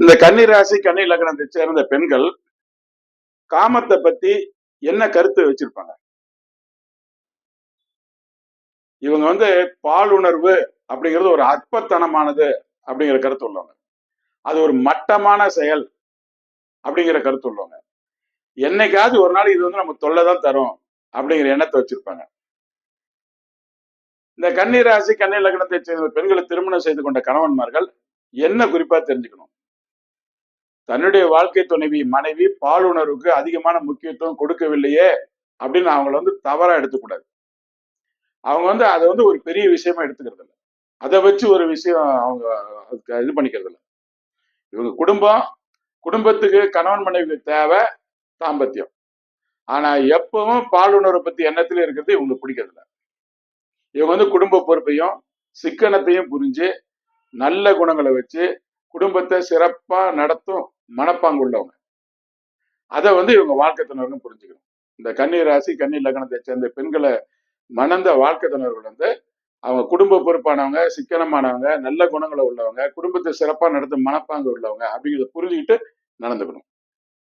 இந்த கன்னி ராசி கன்னி லக்னத்தை சேர்ந்த பெண்கள் காமத்தை பத்தி என்ன கருத்து வச்சிருப்பாங்க? இவங்க பாலுணர்வு அப்படிங்கிறது ஒரு அற்பத்தனமானது அப்படிங்கிற கருத்து உள்ளவங்க. அது ஒரு மட்டமான செயல் அப்படிங்கிற கருத்து உள்ளவங்க. என்னைக்காவது ஒரு நாள் இது நமக்கு தொல்லைதான் தரும் அப்படிங்கிற எண்ணத்தை வச்சிருப்பாங்க. இந்த கன்னி ராசி கன்னி லக்னத்தை சேர்ந்த பெண்களை திருமணம் செய்து கொண்ட கணவன்மார்கள் என்ன குறிப்பா தெரிஞ்சுக்கணும்? தன்னுடைய வாழ்க்கை துணைவி மனைவி பாலுணர்வுக்கு அதிகமான முக்கியத்துவம் கொடுக்கவில்லையே அப்படின்னு அவங்கள தவறா எடுத்துக்கூடாது. அவங்க அதை ஒரு பெரிய விஷயமா எடுத்துக்கிறது இல்லை. அதை வச்சு ஒரு விஷயம் அவங்க இது பண்ணிக்கிறது இல்லை. இவங்க குடும்பத்துக்கு கணவன் மனைவிக்கு தேவை தாம்பத்தியம். ஆனா எப்பவும் பாலுணர்வை பத்தி எண்ணத்துல இருக்கிறது இவங்களுக்கு பிடிக்கிறது இல்லை. இவங்க குடும்ப பொறுப்பையும் சிக்கனத்தையும் புரிஞ்சு நல்ல குணங்களை வச்சு குடும்பத்தை சிறப்பா நடத்தும் மனப்பாங்கு உள்ளவங்க. அதை இவங்க வாழ்க்கை துணர்னு புரிஞ்சுக்கணும். இந்த கன்னி ராசி கன்னி லக்னத்தை சேர்ந்த பெண்களை மணந்த வாழ்க்கை துணர்கள் அவங்க குடும்ப பொறுப்பானவங்க, சிக்கனமானவங்க, நல்ல குணங்களை உள்ளவங்க, குடும்பத்தை சிறப்பா நடத்தும் மனப்பாங்கு உள்ளவங்க அப்படிங்கிறத புரிஞ்சுக்கிட்டு நடந்துக்கணும்.